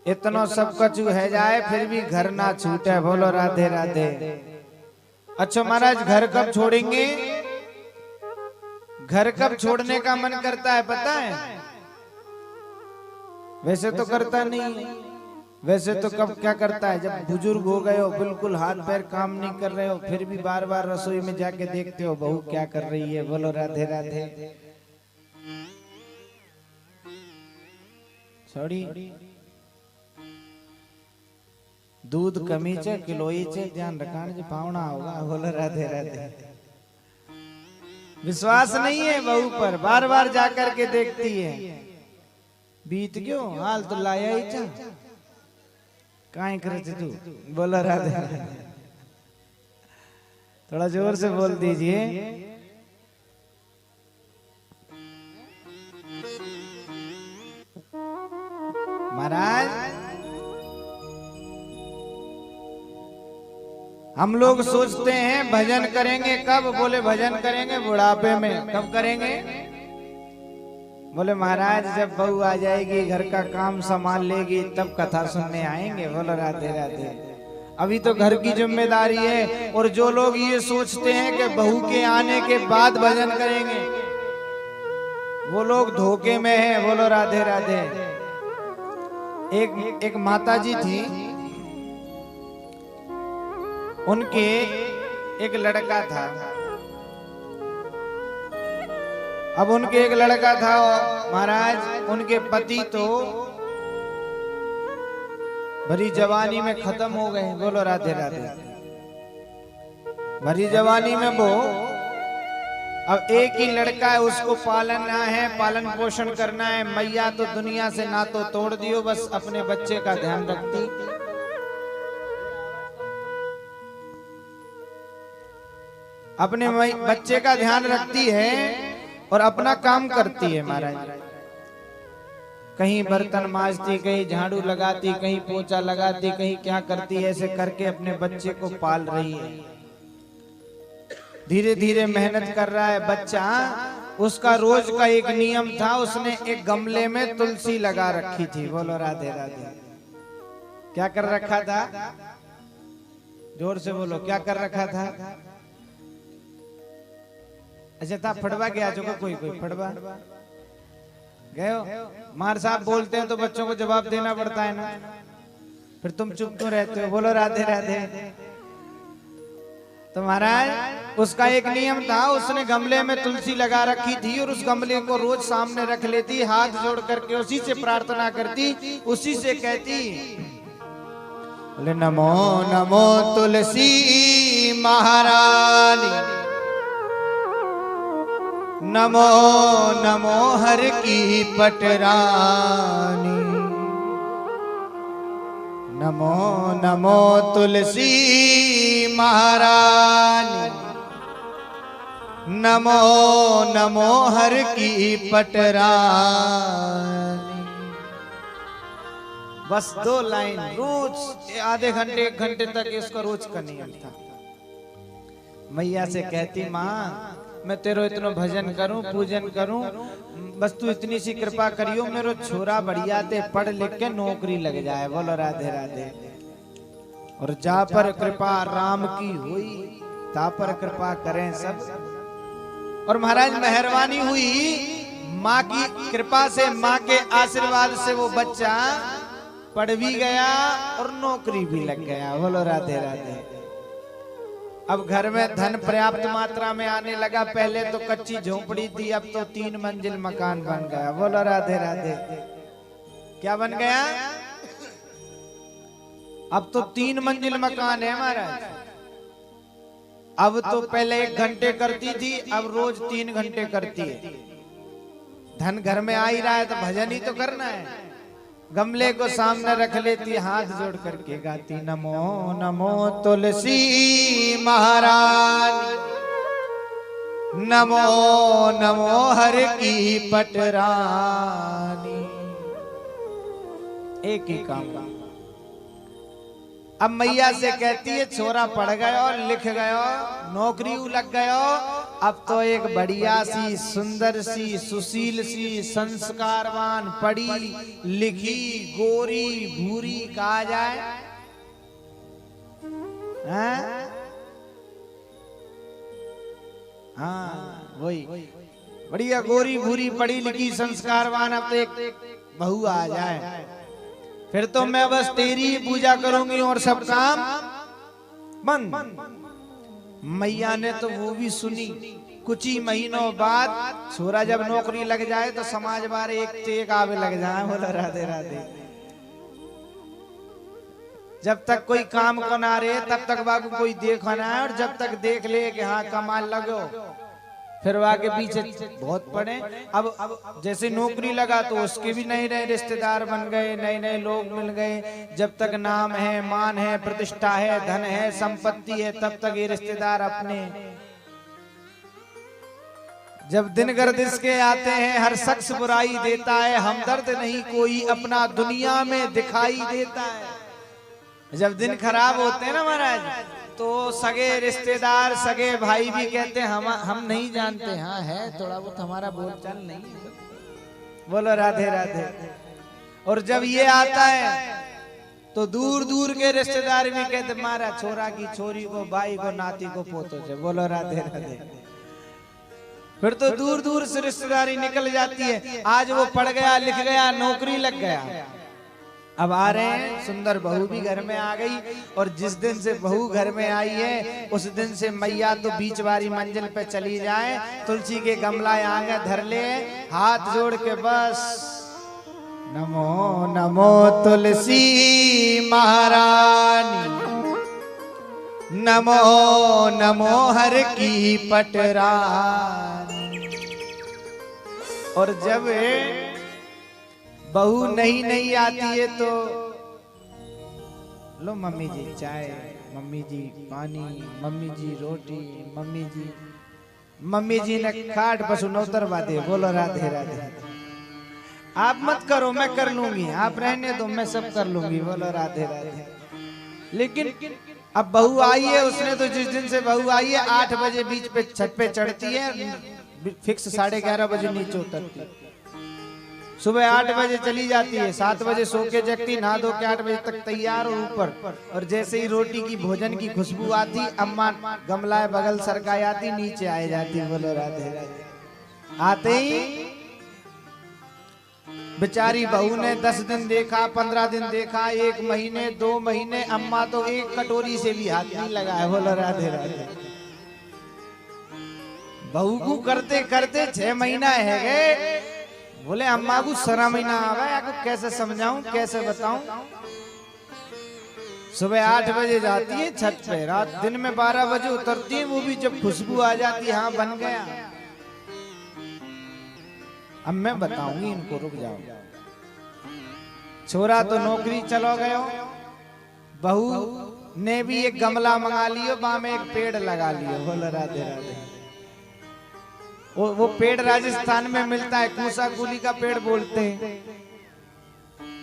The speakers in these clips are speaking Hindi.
इतना सब कछु है जाए फिर भी घर ना छूटे। बोलो राधे राधे। अच्छा महाराज, घर कब छोड़ेंगे? घर कब छोड़ने का मन करता है पता है? वैसे तो करता नहीं, वैसे तो कब क्या करता है? जब बुजुर्ग हो गए हो, बिल्कुल हाथ पैर काम नहीं कर रहे हो, फिर भी बार बार रसोई में जाके देखते हो बहू क्या कर रही है। बोलो राधे राधे। सॉरी, दूध कमी चे किलोई चे ध्यान रखान जो पावना होगा। बोलो राधे राधे। विश्वास नहीं है बहू पर, बार बार जाकर के देखती है। बीत क्यों हाल तो लाया ही चा काहे करे तू। बोलो राधे राधे। थोड़ा जोर से बोल दीजिए। महाराज, हम लोग सोचते हैं भजन करेंगे कब? बोले भजन करेंगे बुढ़ापे में। कब करेंगे? बोले महाराज जब बहू आ जाएगी, घर का काम संभाल लेगी, तब कथा सुनने आएंगे। बोलो राधे राधे। अभी तो घर की जिम्मेदारी है। और जो लोग ये सोचते हैं कि बहू के आने के बाद भजन करेंगे, वो लोग धोखे में हैं। बोलो राधे राधे। एक माता जी थी, उनके एक लड़का था। अब उनके एक लड़का था महाराज, उनके पति तो भरी जवानी में खत्म हो गए। बोलो राधे राधे। भरी जवानी में वो, अब एक ही लड़का है, उसको पालना है, पालन पोषण करना है। मैया तो दुनिया से ना तो तोड़ दियो, बस अपने बच्चे का ध्यान रखती। अपने बच्चे का ध्यान रखती है और अपना काम करती है महाराज। कहीं बर्तन मांजती, कहीं झाड़ू लगाती, कहीं पोछा लगाती, कहीं क्या करती, ऐसे करके अपने बच्चे को पाल रही है। धीरे धीरे मेहनत कर रहा है बच्चा। उसका रोज का एक नियम था, उसने एक गमले में तुलसी लगा रखी थी। बोलो राधे राधे। क्या कर रखा था? जोर से बोलो, क्या कर रखा था? अच्छा था फड़वा गया जो कोई फड़वा गए हो? मार साहब बोलते हैं तो बच्चों को जवाब देना पड़ता है ना, फिर तुम चुप क्यों रहते हो? बोलो राधे राधे। तो महाराज उसका एक नियम था, उसने गमले में तुलसी लगा रखी थी और उस गमले को रोज सामने रख लेती, हाथ जोड़ करके उसी से प्रार्थना करती, उसी से कहती, बोले नमो नमो तुलसी महारानी, नमो नमो हर की पटरानी, नमो नमो तुलसी महारानी, नमो नमो हर की पटरानी। बस 2 लाइन रोज, आधे घंटे 1 घंटे तक इसका रोज का नियम था। मैया से कहती, माँ मैं तेरो इतना भजन करूं, पूजन करूं, बस तू इतनी सी कृपा करियो, मेरो छोरा बढ़िया ते पढ़ लिख के नौकरी लग जाए। बोलो राधे राधे। और जा पर कृपा राम की हुई, ता पर कृपा करें सब। और महाराज मेहरबानी हुई, माँ की कृपा से, माँ के आशीर्वाद से वो बच्चा पढ़ भी गया और नौकरी भी लग गया। बोलो राधे राधे। अब घर में धन पर्याप्त मात्रा में आने लगा। पहले तो कच्ची झोपड़ी थी, अब तो 3 मंजिल मकान बन गया। बोलो राधे राधे। क्या बन गया? अब तो 3 मंजिल मकान है महाराज। अब तो पहले 1 घंटे करती थी, अब रोज 3 घंटे करती है। धन घर में आ ही रहा है तो भजन ही तो करना है। गमले को सामने रख लेती, हाथ जोड़ करके गाती, नमो नमो तुलसी महारानी, नमो नमो हर की पटरानी। एक ही काम। अब मैया से कहती है, छोरा पढ़ गयो, लिख गयो, नौकरी लग गयो, अब तो एक बढ़िया सी, सुंदर सी, सुशील सी, संस्कारवान, पढ़ी लिखी, गोरी भूरी कहा जाए, हैं? हाँ वही बढ़िया गोरी भूरी पढ़ी लिखी संस्कारवान अब तो एक बहू आ जाए, फिर तो मैं बस तेरी ही पूजा करूंगी और सब काम बंद। मैया ने तो वो भी सुनी। कुछ ही महीनों बाद छोरा जब नौकरी लग जाए तो समाज वाले एक से एक आवे लग जाए, बोला राधे राधे। जब तक कोई काम को ना रहे तब तक बाबू कोई देखो ना है, और जब तक देख ले कि हाँ कमाल लगो फिर आगे पीछे बहुत पड़े। अब जैसे नौकरी लगा तो उसके भी नए नए रिश्तेदार बन गए, नए नए लोग मिल गए। जब तक नाम है, मान है, प्रतिष्ठा है, धन है, संपत्ति है, तब तक ये रिश्तेदार अपने। जब दिन गर्दिश के आते हैं हर शख्स बुराई देता है, हमदर्द नहीं कोई अपना दुनिया में दिखाई देता है। जब दिन खराब होते हैं ना महाराज, तो सगे रिश्तेदार, सगे भाई भी कहते हैं हम नहीं जानते, हाँ है थोड़ा बहुत हमारा बोलचाल नहीं, बोलो राधे राधे। और जब ये आता है तो दूर दूर के रिश्तेदार भी कहते मारा छोरा की छोरी को, भाई को, नाती को, पोतों से, बोलो राधे राधे। फिर तो दूर दूर से रिश्तेदारी निकल जाती है। आज वो पढ़ गया, लिख गया, नौकरी लग गया, अब आ रहे हैं, सुंदर बहू भी घर में आ गई। और जिस दिन से बहू घर में आई है उस दिन से मैया तो बीच वाली मंजिल पे चली जाए, तुलसी के गमला आगे धर ले, हाथ जोड़ के बस नमो नमो तुलसी महारानी, नमो नमो हर की पटरानी। और जब बहू नई आती है तो लो मम्मी जी चाय, मम्मी जी पानी, मम्मी जी रोटी, मम्मी जी ने खाट पर सुनौतरवा दे, बोलो राधे राधे। आप मत करो मैं कर लूंगी, आप रहने दो मैं सब कर लूंगी, बोलो राधे राधे। लेकिन अब बहू आई है, उसने तो जिस दिन से बहू आई है 8 बजे बीच पे छत पे चढ़ती है, फिक्स 11:30 बजे नीचे उतरती है। सुबह 8 बजे चली जाती है, 7 बजे सो के जगती, नहा धो के 8 बजे तक तैयार और ऊपर। और जैसे ही रोटी की भोजन की खुशबू आती, अम्मा गमला बगल सरकाई आती, नीचे आ जाती, बोलो राधे राधे। आते ही बेचारी बहू ने 10 दिन देखा, 15 दिन देखा, 1 महीने, 2 महीने, अम्मा तो एक कटोरी से भी हाथ नहीं लगाया, बोलो राधे राधे। बहू को करते करते 6 महीना है गए, बोले अम्मा को 17 महीना आ गया, आपको कैसे समझाऊं, कैसे बताऊं। सुबह 8 बजे जाती है छत पे, रात दिन में 12 बजे उतरती है, वो भी जब खुशबू आ जाती है, हाँ बन गया। अब मैं बताऊंगी इनको, रुक जाओ। छोरा तो नौकरी चलो गयो, बहू ने भी एक गमला मंगा लियो, वहां में एक पेड़ लगा लियो, बोलो राधे राधे। वो पेड़ राजस्थान में मिलता है, कूसा कुली का पेड़ बोलते हैं।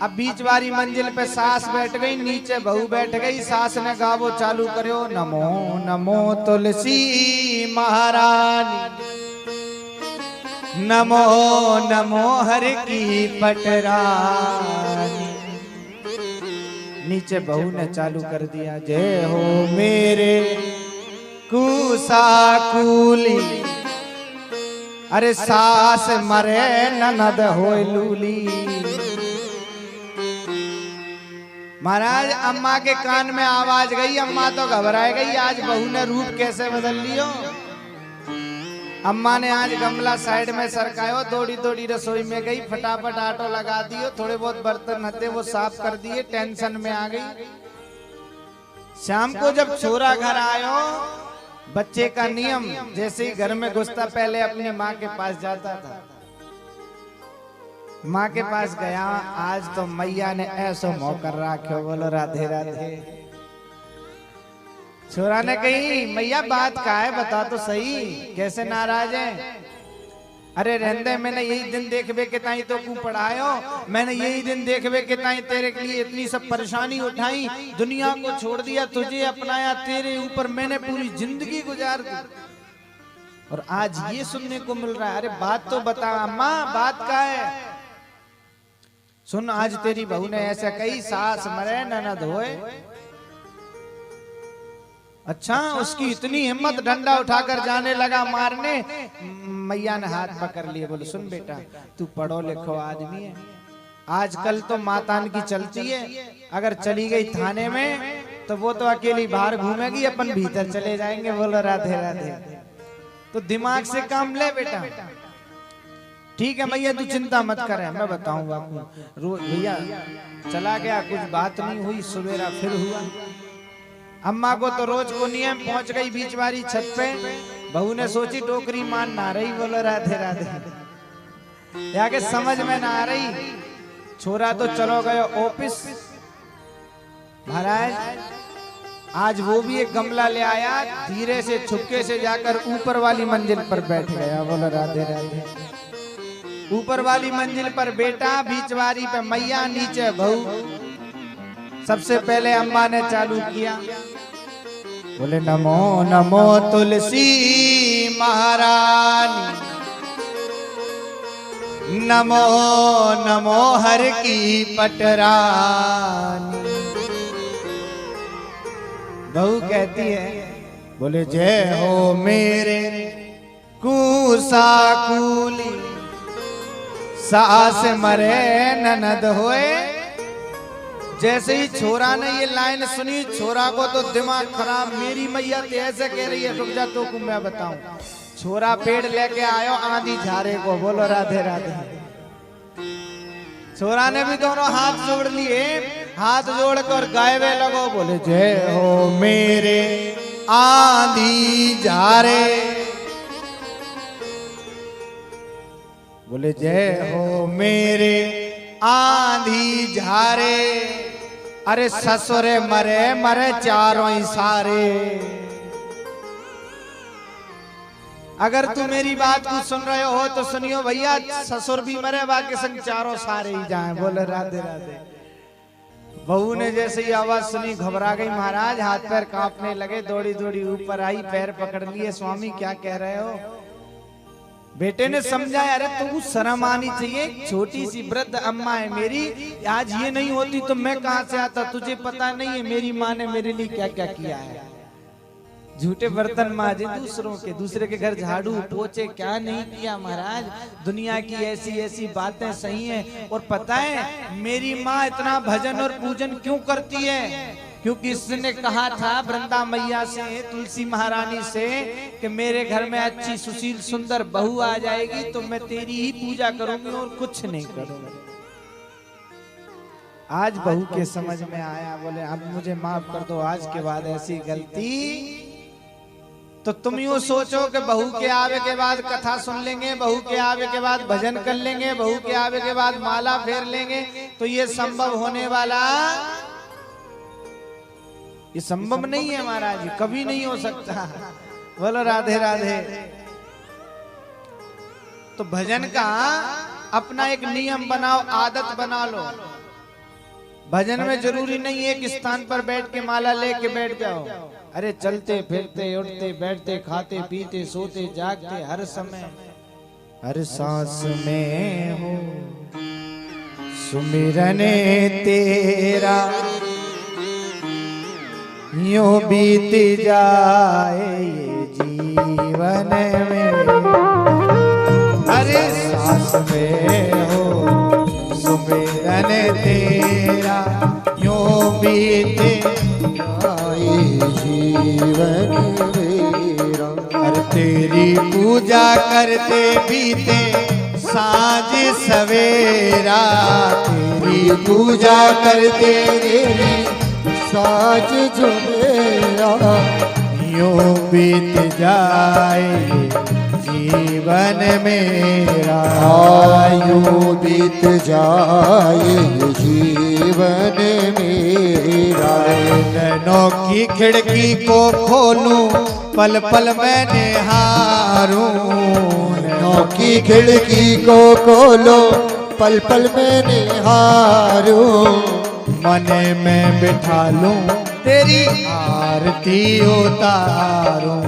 अब बीच वाली मंजिल पे सास बैठ गई, नीचे बहू बैठ गई, सास ने गावो चालू करो, नमो नमो तुलसी महारानी, नमो नमो हर की पटरानी। नीचे बहू ने चालू कर दिया, जय हो मेरे कूसा कुली, अरे सास मरे ननद होए लूली। महाराज अम्मा के कान में आवाज गई, अम्मा तो घबराए गई, आज बहू ने रूप कैसे बदल लियो। अम्मा ने आज गमला साइड में सरकायो, दौड़ी दौड़ी रसोई में गई, फटाफट आटो लगा दियो, थोड़े बहुत बर्तन हते वो साफ कर दिए, टेंशन में आ गई। शाम को जब छोरा घर आयो, बच्चे का नियम जैसे ही घर में घुसता पहले अपनी माँ के पास जाता था। माँ के पास गया, आज तो मैया ने ऐसा मौका रखो, बोलो राधे राधे। छोरा ने कही मैया बात का है, बता तो सही, कैसे नाराज है। अरे रहंदे, मैंने यही दिन देखबे के ताई तो कू पढ़ायो, मैंने यही दिन देखबे के ताई तेरे के लिए इतनी सब परेशानी उठाई, दुनिया को छोड़ दिया, तुझे अपनाया, तेरे ऊपर मैंने पूरी जिंदगी गुजार दी। और आज ये सुनने को मिल रहा है। अरे बात तो बता अम्मा, बात का है? सुन, आज तेरी बहू ने ऐसा कही, सास मरे ननद होए। अच्छा, उसकी इतनी हिम्मत, डंडा उठाकर जाने लगा मारने। मैया ने हाथ पकड़ लिए, बोले सुन बेटा, तू पढ़ो लिखो आदमी है, आजकल तो मातान की चलती है, अगर चली गई थाने में तो वो तो अकेली बाहर घूमेगी, अपन भीतर चले जाएंगे। बोलो राधे राधे। तो दिमाग से काम ले बेटा। ठीक है भैया, तू चिंता मत कर, मैं बताऊंगा आपको। रोज भैया चला गया, कुछ बात नहीं हुई, सवेरा फिर हुआ। अम्मा को तो रोज को नियम, पहुंच गई बीच वाली छत पे। बहू ने सोची टोकरी मान ना रही। बोलो राधे राधे। या के समझ में ना आ रही। छोरा तो चलो गयो ऑफिस। महाराज आज वो भी एक गमला ले आया, धीरे से छुपके से जाकर ऊपर वाली मंजिल पर बैठ गया। बोलो राधे राधे। ऊपर वाली मंजिल पर बेटा, बीचवारी पे मैया, नीचे बहू। सबसे पहले अम्मा ने चालू किया, बोले नमो नमो तुलसी महारानी, नमो नमो हर की पटरानी। बहू कहती है, बोले जय हो मेरे कूसा कूली, सास मरे ननद होए। जैसे ही छोरा ने ये लाइन सुनी, छोरा को तो दिमाग खराब। मेरी मैया तो ऐसे कह रही है, रुक जा तो को मैं बताऊं। छोरा पेड़ लेके आयो आंधी झारे को। बोलो राधे राधे। छोरा ने भी दोनों हाथ जोड़ लिए, हाथ जोड़कर गायवे लगो, बोले जय हो मेरे आंधी झारे, बोले जय हो मेरे आंधी झारे। अरे ससुरे मरे मरे चारों ही सारे। अगर तू मेरी बात को सुन रहे हो तो सुनियो भैया, ससुर भी मरे, बाकी संग चारों सारे ही जाएं। बोले राधे राधे। बहू ने जैसे ही आवाज सुनी घबरा गई महाराज, हाथ पैर कांपने लगे, दौड़ी दौड़ी ऊपर आई, पैर पकड़ लिए। स्वामी क्या कह रहे हो? बेटे ने समझाया, अरे तू शर्म आनी चाहिए, छोटी सी वृद्ध अम्मा है मेरी, आज ये नहीं होती तो मैं कहां से आता? तुझे पता नहीं है मेरी माँ ने मेरे लिए क्या क्या किया है। झूठे बर्तन मांजे दूसरों के, दूसरे के घर झाड़ू पोछे, क्या नहीं किया महाराज। दुनिया की ऐसी ऐसी बातें सही हैं। और पता है मेरी माँ इतना भजन और पूजन क्यों करती है? क्योंकि इसने कहा था वृंदा मैया से, तुलसी महारानी से, कि मेरे घर में अच्छी सुशील सुंदर बहू आ जाएगी तो मैं तेरी ही पूजा करूंगी और कुछ नहीं करूंगी। आज बहू के समझ में आया, बोले अब मुझे माफ कर दो, आज के बाद ऐसी गलती। तो तुम यूं सोचो कि बहू के आवे के बाद कथा सुन लेंगे, बहू के आवे के बाद भजन कर लेंगे, बहू के आवे के बाद माला फेर लेंगे, तो ये संभव होने वाला, ये संभव नहीं है महाराज, कभी नहीं हो सकता। बोलो राधे राधे। तो भजन का अपना एक नियम बनाओ, आदत बना लो। भजन में जरूरी नहीं है कि स्थान पर बैठ के माला लेके बैठ जाओ। अरे चलते फिरते, उठते बैठते, खाते पीते, सोते जागते, हर समय हर सांस में हो सुमिरन तेरा, यूं बीत जाए ये जीवन में। हर सांस में हो सुमिरन तेरा, यूं बीत जाए जीवन मेरा। हर तेरी पूजा करते बीते साँझ सवेरा, तेरी पूजा करते साँझ जो मेरा, यूं बीत जाए जीवन मेरा। यूं बीत जाए जीवन मेरा। नैनों की खिड़की को खोलूं, पल पल मैं निहारूं। नैनों की खिड़की को खोलो, पल पल मैं निहारूं। मन में बिठा लूं, तेरी आरती उतारूं।